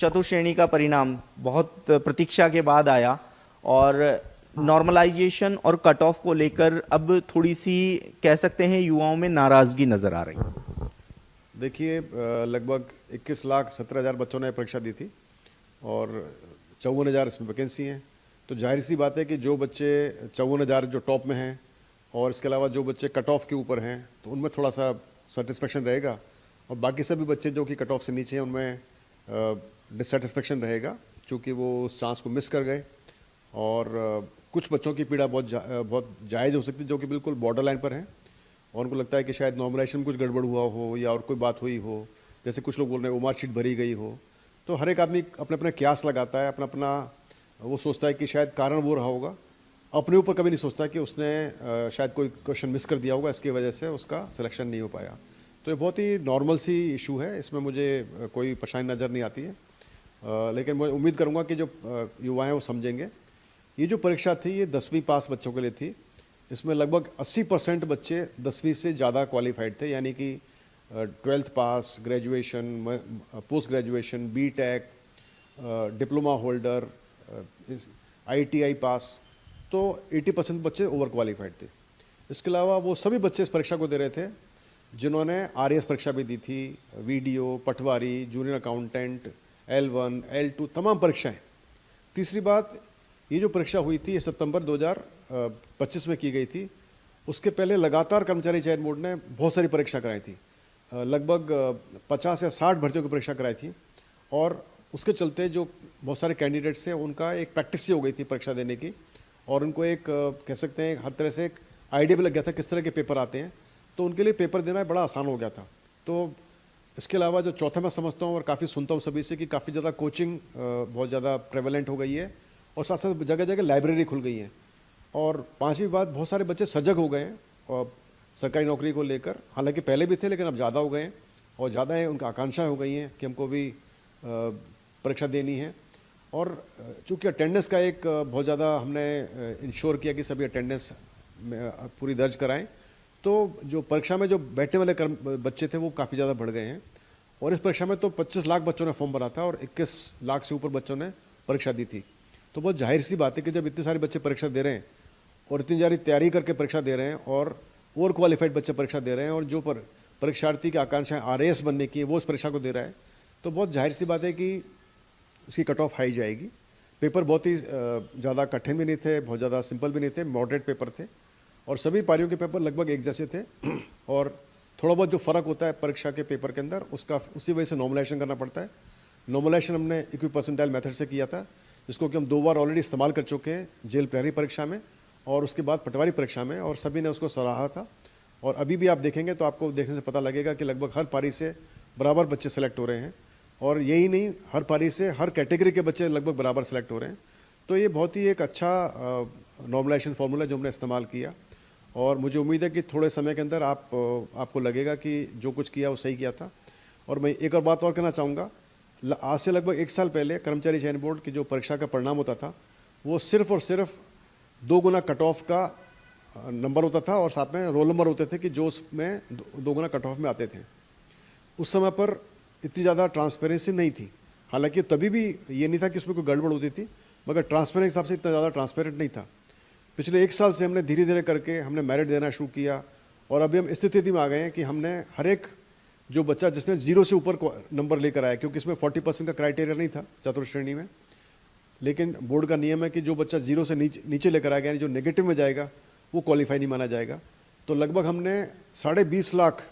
चतुर्थ श्रेणी का परिणाम बहुत प्रतीक्षा के बाद आया और नॉर्मलाइजेशन और कट ऑफ को लेकर अब थोड़ी सी कह सकते हैं युवाओं में नाराजगी नजर आ रही है। देखिए, लगभग 21,17,000 बच्चों ने परीक्षा दी थी और 54,000 इसमें वैकेंसी हैं। तो जाहिर सी बात है कि जो बच्चे 54,000 जो टॉप में हैं और इसके अलावा जो बच्चे कट ऑफ के ऊपर हैं तो उनमें थोड़ा सा सेटिस्फेक्शन रहेगा, और बाकी सभी बच्चे जो कि कट ऑफ से नीचे हैं उनमें डिससेटिस्फेक्शन रहेगा, क्योंकि वो उस चांस को मिस कर गए। और कुछ बच्चों की पीड़ा बहुत जायज़ हो सकती है, जो कि बिल्कुल बॉर्डर लाइन पर हैं और उनको लगता है कि शायद नॉर्मलाइजेशन में कुछ गड़बड़ हुआ हो या और कोई बात हुई हो, जैसे कुछ लोग बोल रहे हैं मार्कशीट भरी गई हो। तो हर एक आदमी अपने अपने क्यास लगाता है, अपना अपना वो सोचता है कि शायद कारण वो रहा होगा, अपने ऊपर कभी नहीं सोचता कि उसने शायद कोई क्वेश्चन मिस कर दिया होगा, इसकी वजह से उसका सिलेक्शन नहीं हो पाया। तो ये बहुत ही नॉर्मल सी इशू है, इसमें मुझे कोई परेशानी नज़र नहीं आती है। लेकिन मैं उम्मीद करूँगा कि जो युवा हैं वो समझेंगे। ये जो परीक्षा थी ये 10वीं पास बच्चों के लिए थी। इसमें लगभग 80% बच्चे 10वीं से ज़्यादा क्वालिफाइड थे, यानी कि 12th pass, graduation, post graduation, BTech, diploma holder, ITI pass. तो 80% बच्चे ओवर क्वालिफाइड थे। इसके अलावा वो सभी बच्चे इस परीक्षा को दे रहे थे जिन्होंने RAS परीक्षा भी दी थी, VDO, पटवारी, जूनियर अकाउंटेंट, L1, L2, तमाम परीक्षाएं। तीसरी बात, ये जो परीक्षा हुई थी ये सितंबर 2025 में की गई थी। उसके पहले लगातार कर्मचारी चयन बोर्ड ने बहुत सारी परीक्षा कराई थी, लगभग 50 या 60 भर्तियों की परीक्षा कराई थी, और उसके चलते जो बहुत सारे कैंडिडेट्स थे उनका एक प्रैक्टिस सी हो गई थी परीक्षा देने की, और उनको एक कह सकते हैं हर तरह से एक आइडिया भी लग गया था किस तरह के पेपर आते हैं, तो उनके लिए पेपर देना बड़ा आसान हो गया था। तो इसके अलावा जो चौथा मैं समझता हूँ और काफ़ी सुनता हूँ सभी से कि काफ़ी ज़्यादा कोचिंग बहुत ज़्यादा प्रेवलेंट हो गई है, और साथ साथ जगह जगह लाइब्रेरी खुल गई हैं। और पांचवी बात, बहुत सारे बच्चे सजग हो गए हैं और सरकारी नौकरी को लेकर, हालांकि पहले भी थे लेकिन अब ज़्यादा हो गए हैं, और ज़्यादा है उनका आकांक्षाएं हो गई हैं कि हमको भी परीक्षा देनी है। और चूँकि अटेंडेंस का एक बहुत ज़्यादा हमने इंश्योर किया कि सभी अटेंडेंस पूरी दर्ज कराएं, तो जो परीक्षा में जो बैठने वाले बच्चे थे वो काफ़ी ज़्यादा बढ़ गए हैं। और इस परीक्षा में तो 25 लाख बच्चों ने फॉर्म भरा था और 21 लाख से ऊपर बच्चों ने परीक्षा दी थी। तो बहुत जाहिर सी बात है कि जब इतने सारे बच्चे परीक्षा दे रहे हैं और इतनी सारी तैयारी करके परीक्षा दे रहे हैं और ओवर क्वालिफाइड बच्चे परीक्षा दे रहे हैं, और जो परीक्षार्थी की आकांक्षाएं RAS बनने की है वो इस परीक्षा को दे रहा है, तो बहुत जाहिर सी बात है कि इसकी कट ऑफ हाई जाएगी। पेपर बहुत ही ज़्यादा कठिन भी नहीं थे, बहुत ज़्यादा सिंपल भी नहीं थे, मॉडरेट पेपर थे, और सभी पारियों के पेपर लगभग एक जैसे थे। और थोड़ा बहुत जो फ़र्क होता है परीक्षा के पेपर के अंदर उसका उसी वजह से नॉर्मलाइजेशन करना पड़ता है। नॉर्मलाइजेशन हमने इक्विपर्सेंटाइल मेथड से किया था, जिसको कि हम 2 बार ऑलरेडी इस्तेमाल कर चुके हैं, जेल प्रहरी परीक्षा में और उसके बाद पटवारी परीक्षा में, और सभी ने उसको सराहा था। और अभी भी आप देखेंगे तो आपको देखने से पता लगेगा कि लगभग हर पारी से बराबर बच्चे सेलेक्ट हो रहे हैं, और यही नहीं, हर पारी से हर कैटेगरी के बच्चे लगभग बराबर सेलेक्ट हो रहे हैं। तो ये बहुत ही एक अच्छा नॉर्मलाइजेशन फार्मूला जो हमने इस्तेमाल किया, और मुझे उम्मीद है कि थोड़े समय के अंदर आपको लगेगा कि जो कुछ किया वो सही किया था। और मैं एक और बात और कहना चाहूँगा, आज से लगभग 1 साल पहले कर्मचारी चयन बोर्ड की जो परीक्षा का परिणाम होता था वो सिर्फ और सिर्फ 2 गुना कट ऑफ का नंबर होता था, और साथ में रोल नंबर होते थे कि जो उसमें 2 गुना कट ऑफ में आते थे। उस समय पर इतनी ज़्यादा ट्रांसपेरेंसी नहीं थी, हालांकि तभी भी ये नहीं था कि उसमें कोई गड़बड़ होती थी, मगर ट्रांसपेरेंट हिसाब से इतना ज़्यादा ट्रांसपेरेंट नहीं था। पिछले 1 साल से हमने धीरे धीरे करके हमने मेरिट देना शुरू किया, और अभी हम इस स्थिति में आ गए हैं कि हमने हर एक जो बच्चा जिसने 0 से ऊपर नंबर लेकर आया, क्योंकि इसमें 40% का क्राइटेरिया नहीं था चतुर्थ श्रेणी में, लेकिन बोर्ड का नियम है कि जो बच्चा 0 से नीचे लेकर आएगा, यानी जो नेगेटिव में जाएगा वो क्वालिफाई नहीं माना जाएगा। तो लगभग हमने 20.5 लाख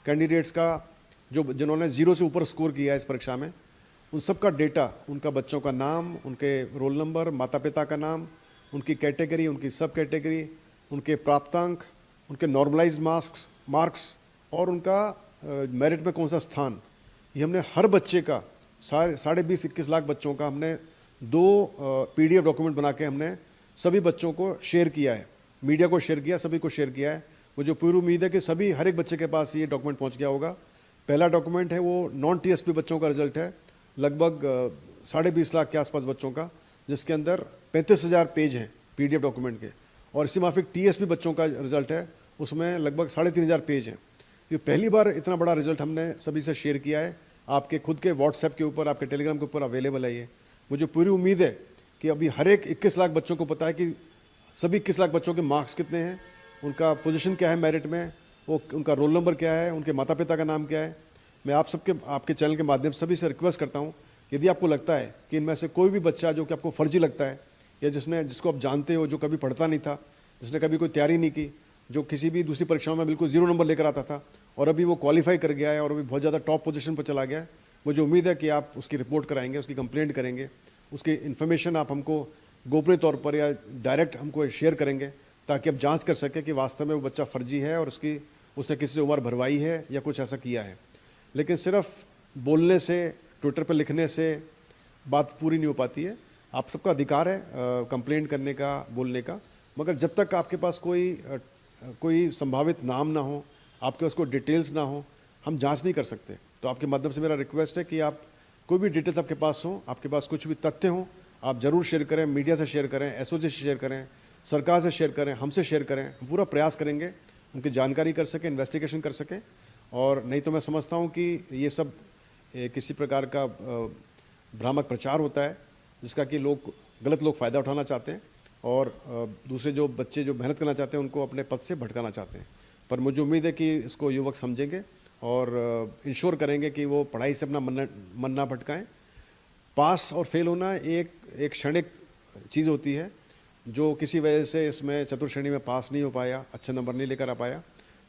कैंडिडेट्स का जिन्होंने 0 से ऊपर स्कोर किया है इस परीक्षा में, उन सब का डेटा, उनका बच्चों का नाम, उनके रोल नंबर, माता पिता का नाम, उनकी कैटेगरी, उनकी सब कैटेगरी, उनके प्राप्तांक, उनके नॉर्मलाइज मार्क्स और उनका मेरिट में कौन सा स्थान, ये हमने हर बच्चे का 20.5-21 लाख बच्चों का हमने 2 PDF डॉक्यूमेंट बना के हमने सभी बच्चों को शेयर किया है, मीडिया को शेयर किया, सभी को शेयर किया है। मुझे पूरी उम्मीद है कि सभी हर एक बच्चे के पास ये डॉक्यूमेंट पहुंच गया होगा। पहला डॉक्यूमेंट है वो नॉन TSP बच्चों का रिजल्ट है, लगभग 20.5 लाख के आसपास बच्चों का, जिसके अंदर 35,000 पेज हैं PDF डॉक्यूमेंट के, और इसी माफिक TSP बच्चों का रिजल्ट है, उसमें लगभग 3,500 पेज हैं। ये पहली बार इतना बड़ा रिजल्ट हमने सभी से शेयर किया है आपके खुद के व्हाट्सएप के ऊपर, आपके टेलीग्राम के ऊपर अवेलेबल है ये। मुझे पूरी उम्मीद है कि अभी हर एक 21 लाख बच्चों को पता है कि सभी 21 लाख बच्चों के मार्क्स कितने हैं, उनका पोजीशन क्या है मेरिट में, वो उनका रोल नंबर क्या है, उनके माता पिता का नाम क्या है। मैं आप सबके, आपके चैनल के माध्यम से सभी से रिक्वेस्ट करता हूँ, यदि आपको लगता है कि इनमें से कोई भी बच्चा जो कि आपको फर्जी लगता है, या जिसको आप जानते हो, जो कभी पढ़ता नहीं था, जिसने कभी कोई तैयारी नहीं की, जो किसी भी दूसरी परीक्षाओं में बिल्कुल 0 नंबर लेकर आता था और अभी वो क्वालिफाई कर गया है और अभी बहुत ज़्यादा टॉप पोजीशन पर चला गया है, मुझे उम्मीद है कि आप उसकी रिपोर्ट कराएंगे, उसकी कंप्लेंट करेंगे, उसकी इन्फॉर्मेशन आप हमको गोपनीय तौर पर या डायरेक्ट हमको शेयर करेंगे, ताकि आप जांच कर सकें कि वास्तव में वो बच्चा फर्जी है और उसने किसी से उम्र भरवाई है या कुछ ऐसा किया है। लेकिन सिर्फ बोलने से, ट्विटर पर लिखने से बात पूरी नहीं हो पाती है। आप सबका अधिकार है कंप्लेंट करने का, बोलने का, मगर जब तक आपके पास कोई संभावित नाम ना हो, आपके पास कोई डिटेल्स ना हो, हम जांच नहीं कर सकते। तो आपके माध्यम से मेरा रिक्वेस्ट है कि आप कोई भी डिटेल्स आपके पास हो, आपके पास कुछ भी तथ्य हो, आप ज़रूर शेयर करें, मीडिया से शेयर करें, एसओजी से शेयर करें, सरकार से शेयर करें, हमसे शेयर करें। हम पूरा प्रयास करेंगे उनकी जानकारी कर सकें, इन्वेस्टिगेशन कर सकें। और नहीं तो मैं समझता हूँ कि ये सब किसी प्रकार का भ्रामक प्रचार होता है, जिसका कि गलत लोग फ़ायदा उठाना चाहते हैं और दूसरे जो बच्चे जो मेहनत करना चाहते हैं उनको अपने पद से भटकाना चाहते हैं। पर मुझे उम्मीद है कि इसको युवक समझेंगे और इंश्योर करेंगे कि वो पढ़ाई से अपना मन ना भटकाएं। पास और फेल होना एक क्षणिक चीज़ होती है। जो किसी वजह से इसमें चतुर्थ श्रेणी में पास नहीं हो पाया, अच्छे नंबर नहीं लेकर आ पाया,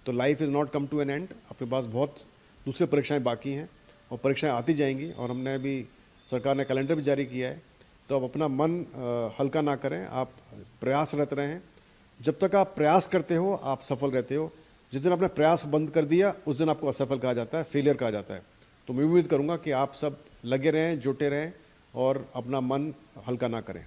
तो life is not come to an end. आपके पास बहुत दूसरे परीक्षाएं बाकी हैं और परीक्षाएं आती जाएंगी और हमने अभी, सरकार ने कैलेंडर भी जारी किया है। तो आप अपना मन हल्का ना करें, आप प्रयासरत रहें। जब तक आप प्रयास करते हो आप सफल रहते हो। जिस दिन आपने प्रयास बंद कर दिया उस दिन आपको असफल कहा जाता है, फेलियर कहा जाता है। तो मैं उम्मीद करूँगा कि आप सब लगे रहें, जुटे रहें और अपना मन हल्का ना करें।